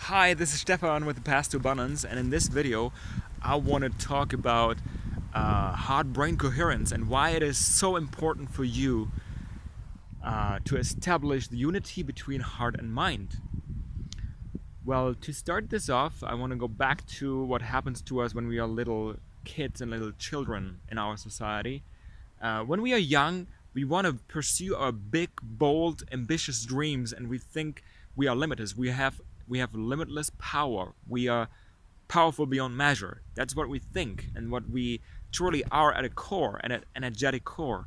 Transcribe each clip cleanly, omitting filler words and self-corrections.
Hi, this is Stefan with the Path to Abundance, and in this video, I want to talk about heart brain coherence and why it is so important for you to establish the unity between heart and mind. Well, to start this off, I want to go back to what happens to us when we are little kids and little children in our society. When we are young, we want to pursue our big, bold, ambitious dreams, and we think we are limitless. We have limitless power. We are powerful beyond measure. That's what we think, and what we truly are at a core, at an energetic core.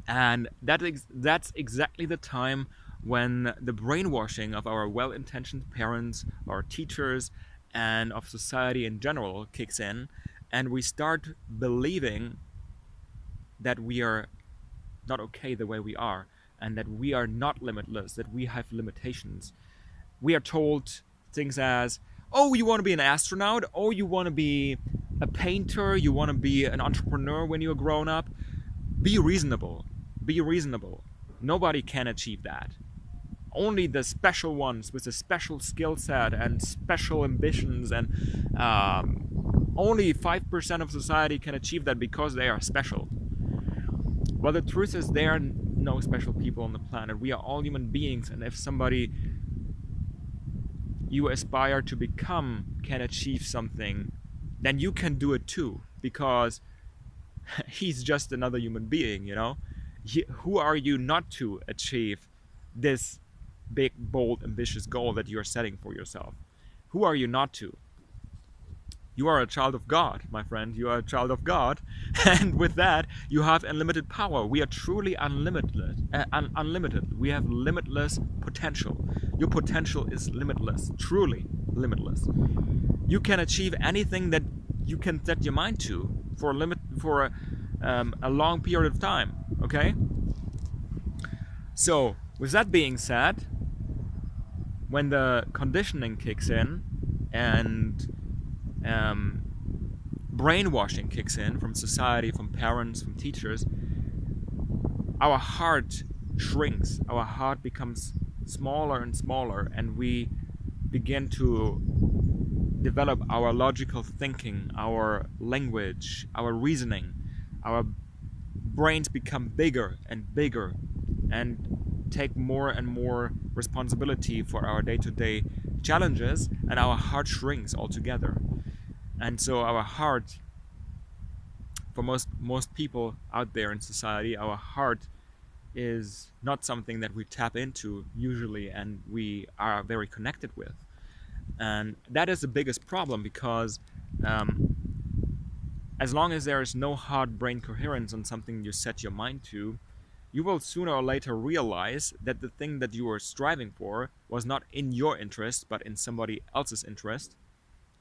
And that's exactly the time when the brainwashing of our well-intentioned parents, our teachers, and of society in general kicks in, and we start believing that we are not okay the way we are, and that we are not limitless, that we have limitations. We are told things as, oh, you want to be an astronaut, oh, you want to be a painter, you want to be an entrepreneur when you're grown up. Be reasonable. Be reasonable. Nobody can achieve that. Only the special ones with a special skill set and special ambitions, and only 5% of society can achieve that because they are special. Well, the truth is, there are no special people on the planet. We are all human beings, and if somebody you aspire to become can achieve something, then you can do it too, because he's just another human being, you know? Who are you not to achieve this big, bold, ambitious goal that you're setting for yourself? Who are you not to? You are a child of God, my friend. You are a child of God. And with that, you have unlimited power. We are truly unlimited. Unlimited. We have limitless potential. Your potential is limitless, truly limitless. You can achieve anything that you can set your mind to for a long period of time. Okay. So, with that being said, when the conditioning kicks in and um, brainwashing kicks in from society, from parents, from teachers, our heart shrinks, our heart becomes smaller and smaller, and we begin to develop our logical thinking, our language, our reasoning. Our brains become bigger and bigger and take more and more responsibility for our day-to-day challenges, and our heart shrinks altogether. And so our heart, for most people out there in society, our heart is not something that we tap into usually and we are very connected with. And that is the biggest problem, because um, as long as there is no heart brain coherence on something you set your mind to, you will sooner or later realize that the thing that you were striving for was not in your interest but in somebody else's interest.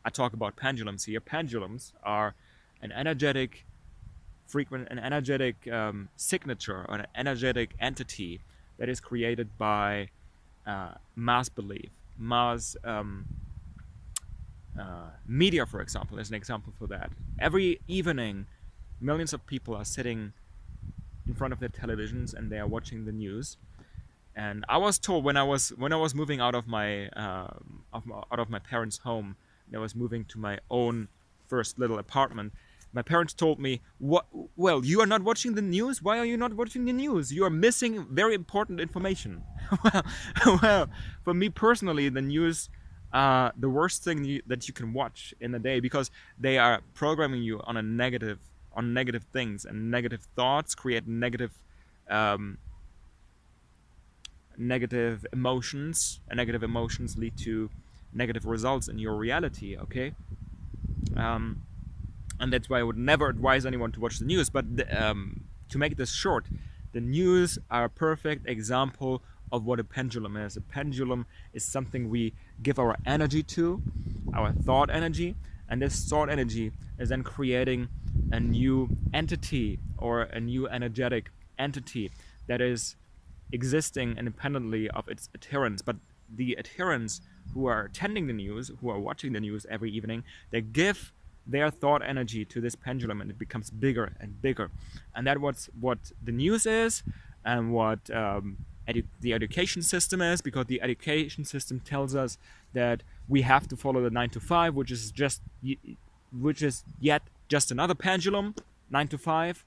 I talk about pendulums here. Pendulums are an energetic an energetic signature, or an energetic entity that is created by mass belief, mass media, for example, is an example for that. Every evening, millions of people are sitting in front of their televisions and they are watching the news. And I was told when I was moving out of my parents' home, and I was moving to my own first little apartment. My parents told me, "What? Well, you are not watching the news. Why are you not watching the news? You are missing very important information." well, well, for me personally, the news are the worst thing that you can watch in a day, because they are programming you on negative things, and negative thoughts create um, negative emotions, and negative emotions lead to negative results in your reality. Okay. um, and that's why I would never advise anyone to watch the news. But to make this short, the news are a perfect example of what a pendulum is. A pendulum is something we give our energy to, our thought energy, and this thought energy is then creating a new entity, or a new energetic entity that is existing independently of its adherents. But the adherents who are attending the news, who are watching the news every evening, they give their thought energy to this pendulum, and it becomes bigger and bigger. And that's what the news is, and what the education system is, because the education system tells us that we have to follow the 9 to 5, which is yet just another pendulum, 9 to 5,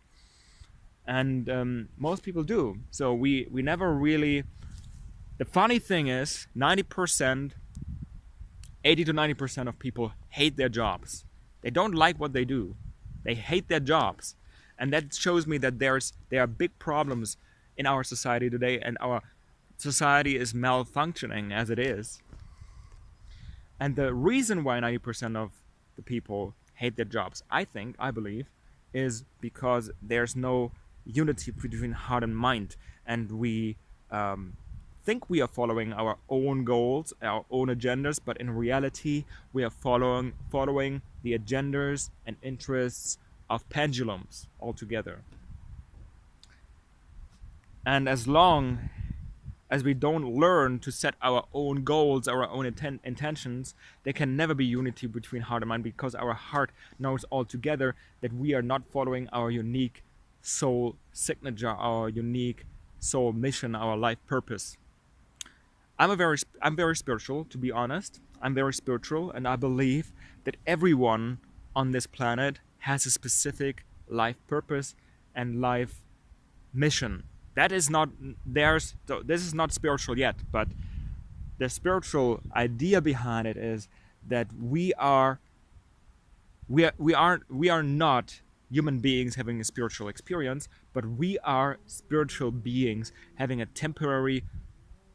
and most people do. So we never really. The funny thing is, 90%, 80 to 90% of people hate their jobs. They don't like what they do. They hate their jobs. And that shows me that there are big problems in our society today, and our society is malfunctioning as it is. And the reason why 90% of the people hate their jobs, I believe, is because there's no unity between heart and mind. And we think we are following our own goals, our own agendas, but in reality, we are following the agendas and interests of pendulums altogether. And as long as we don't learn to set our own goals, our own intentions, there can never be unity between heart and mind, because our heart knows altogether that we are not following our unique soul signature, our unique soul mission, our life purpose. I'm very spiritual, to be honest. I'm very spiritual, and I believe that everyone on this planet has a specific life purpose and life mission. That is not theirs. This is not spiritual yet, but the spiritual idea behind it is that we are not human beings having a spiritual experience, but we are spiritual beings having a temporary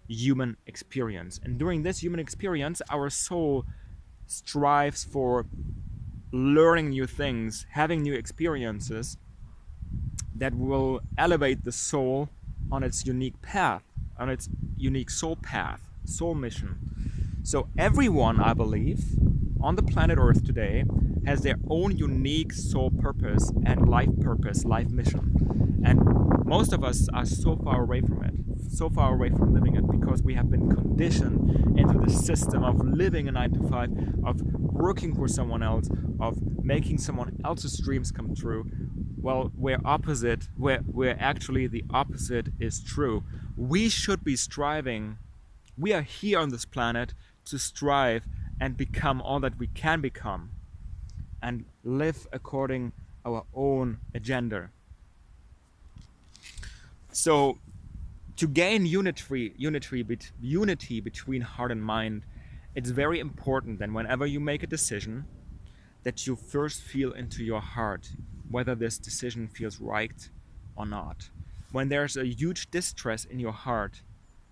human experience. And during this human experience, our soul strives for learning new things, having new experiences that will elevate the soul on its unique path, on its unique soul path, soul mission. So everyone, I believe, on the planet Earth today has their own unique soul purpose and life mission. And most of us are so far away from it, so far away from living it, because we have been conditioned into the system of living a 9 to 5, of working for someone else, of making someone else's dreams come true. Well, where actually the opposite is true. We should be striving. We are here on this planet to strive and become all that we can become, and live according our own agenda. So, to gain unity between heart and mind, it's very important that whenever you make a decision, that you first feel into your heart whether this decision feels right or not. When there's a huge distress in your heart,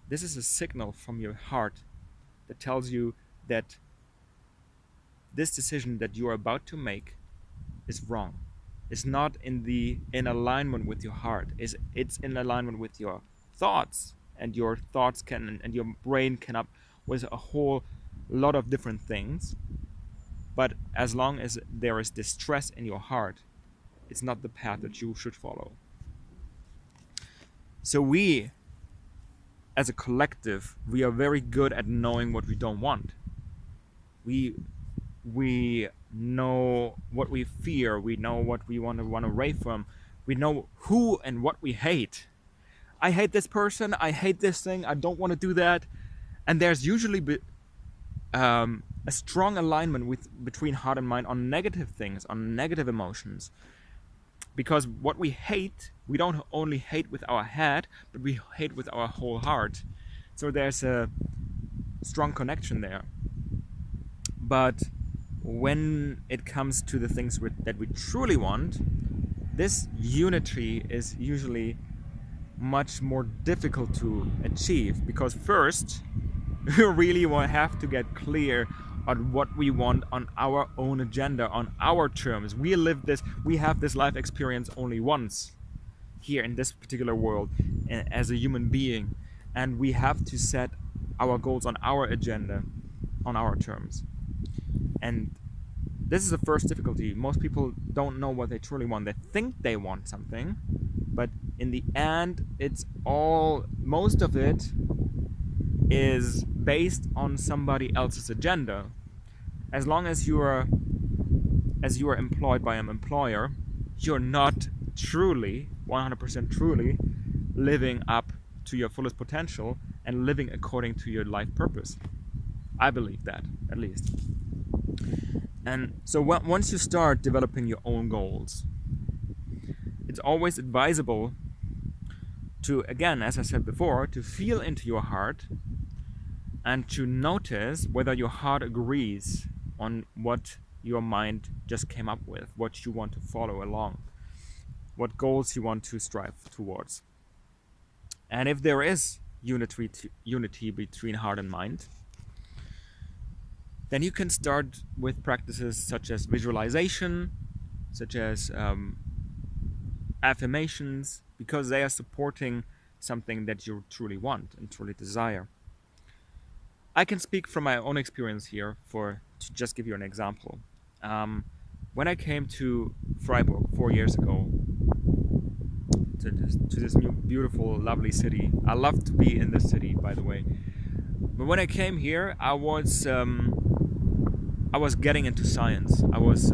this is a signal from your heart that tells you that this decision that you are about to make is wrong. It's not in alignment with your heart. It's in alignment with your thoughts, and your thoughts and your brain can up with a whole lot of different things. But as long as there is distress in your heart, it's not the path that you should follow. So we, as a collective, we are very good at knowing what we don't want. We know what we fear. We know what we want to run away from. We know who and what we hate. I hate this person. I hate this thing. I don't want to do that. And there's usually a strong alignment between heart and mind on negative things, on negative emotions. Because what we hate, we don't only hate with our head, but we hate with our whole heart. So there's a strong connection there. But when it comes to the things that we truly want, this unity is usually much more difficult to achieve, because first, we really have to get clear on what we want on our own agenda, on our terms. We have this life experience only once here in this particular world as a human being, and we have to set our goals on our agenda, on our terms. And this is the first difficulty. Most people don't know what they truly want. They think they want something, but in the end, most of it is based on somebody else's agenda. As long as you are employed by an employer, you're not truly, 100% truly, living up to your fullest potential and living according to your life purpose. I believe that, at least. And so once you start developing your own goals, it's always advisable to, again, as I said before, to feel into your heart and to notice whether your heart agrees on what your mind just came up with, what you want to follow along, what goals you want to strive towards. And if there is unity between heart and mind, then you can start with practices such as visualization, such as affirmations, because they are supporting something that you truly want and truly desire. I can speak from my own experience here to just give you an example. When I came to Freiburg 4 years ago, to this new, beautiful, lovely city. I love to be in this city, by the way. But when I came here, I was getting into science. I was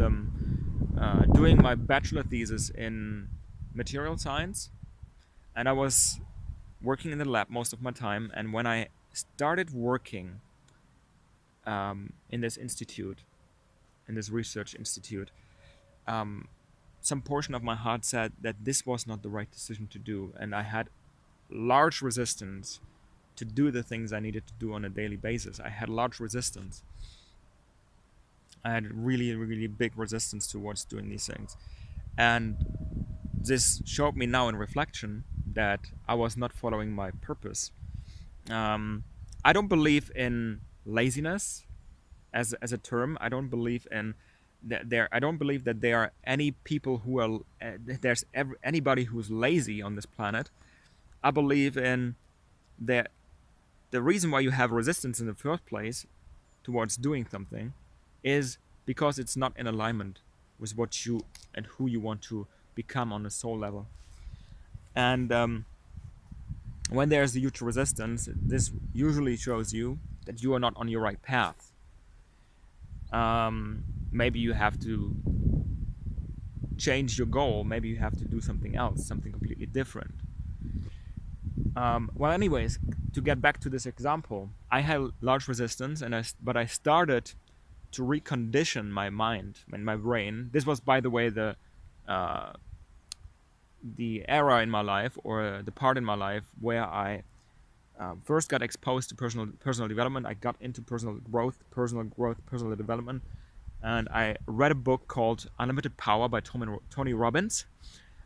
doing my bachelor thesis in material science, and I was working in the lab most of my time. And when I started working in this institute, in this research institute, some portion of my heart said that this was not the right decision to do, and I had large resistance to do the things I needed to do on a daily basis. I had large resistance. I had really, really big resistance towards doing these things. And this showed me now in reflection that I was not following my purpose. I don't believe in laziness as a term. I don't believe in I don't believe that there are any people who are anybody who's lazy on this planet. I believe in that the reason why you have resistance in the first place towards doing something is because it's not in alignment with what you and who you want to become on a soul level. And when there's a huge resistance, this usually shows you that you are not on your right path. Maybe you have to change your goal. Maybe you have to do something else, something completely different. Well, anyways, to get back to this example, I had large resistance, but I started to recondition my mind and my brain. This was, by the way, the era in my life, or the part in my life where I first got exposed to personal development. I got into personal personal development, and I read a book called Unlimited Power by Tony Robbins.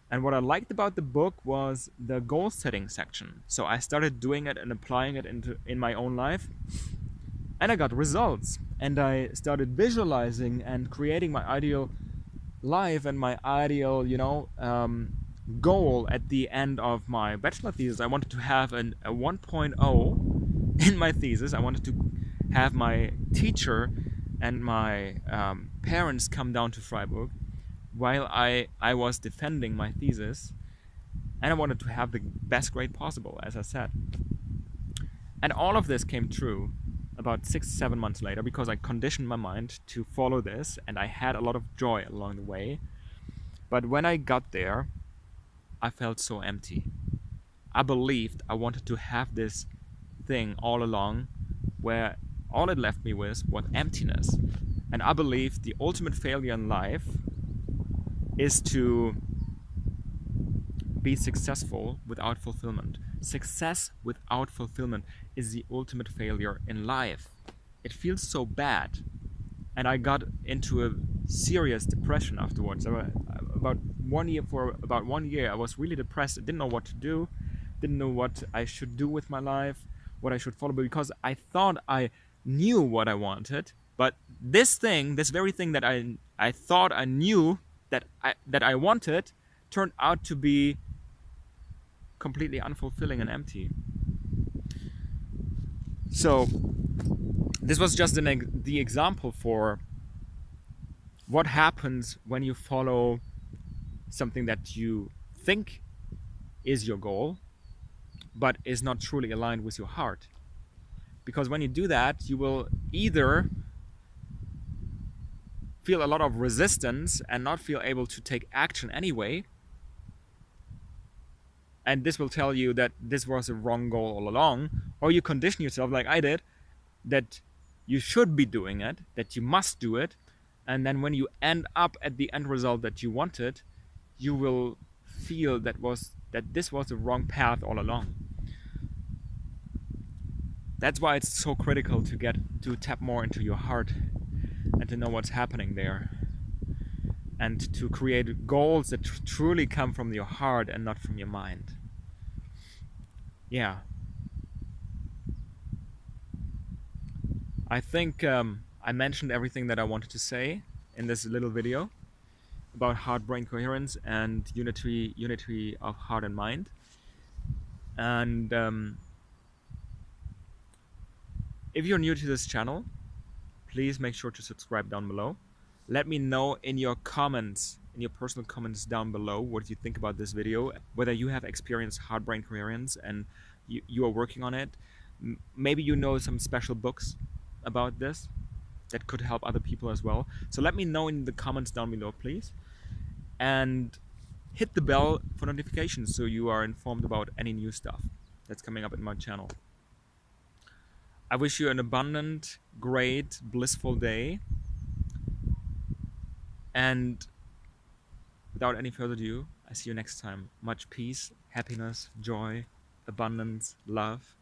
And what I liked about the book was the goal setting section. So I started doing it and applying it in my own life, and I got results. And I started visualizing and creating my ideal life and my ideal, goal at the end of my bachelor thesis. I wanted to have a 1.0 in my thesis. I wanted to have my teacher and my parents come down to Freiburg while I was defending my thesis, and I wanted to have the best grade possible, as I said. And all of this came true about 6-7 months later, because I conditioned my mind to follow this, and I had a lot of joy along the way. But when I got there, I felt so empty. I believed I wanted to have this thing all along, where all it left me with was emptiness. And I believe the ultimate failure in life is to be successful without fulfillment. Success without fulfillment is the ultimate failure in life. It feels so bad. And I got into a serious depression afterwards. For about 1 year, I was really depressed. I didn't know what to do, didn't know what I should do with my life, what I should follow, because I thought I knew what I wanted. But this very thing that I thought I knew that I wanted, turned out to be completely unfulfilling and empty. So this was just the example for what happens when you follow something that you think is your goal, but is not truly aligned with your heart. Because when you do that, you will either feel a lot of resistance and not feel able to take action anyway, and this will tell you that this was a wrong goal all along, or you condition yourself like I did that you should be doing it, that you must do it, and then when you end up at the end result that you wanted, you will feel that this was the wrong path all along. That's why it's so critical to tap more into your heart and to know what's happening there, and to create goals that truly come from your heart and not from your mind. Yeah, I think I mentioned everything that I wanted to say in this little video about heart brain coherence and unity of heart and mind. And if you're new to this channel, please make sure to subscribe down below. Let me know in your comments, in your personal comments down below, what you think about this video, whether you have experienced heart brain coherence and you are working on it. Maybe you know some special books about this that could help other people as well. So let me know in the comments down below, please. And hit the bell for notifications so you are informed about any new stuff that's coming up in my channel. I wish you an abundant, great, blissful day. And without any further ado, I see you next time. Much peace, happiness, joy, abundance, love,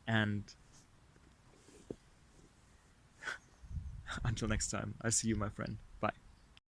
and until next time, I see you, my friend.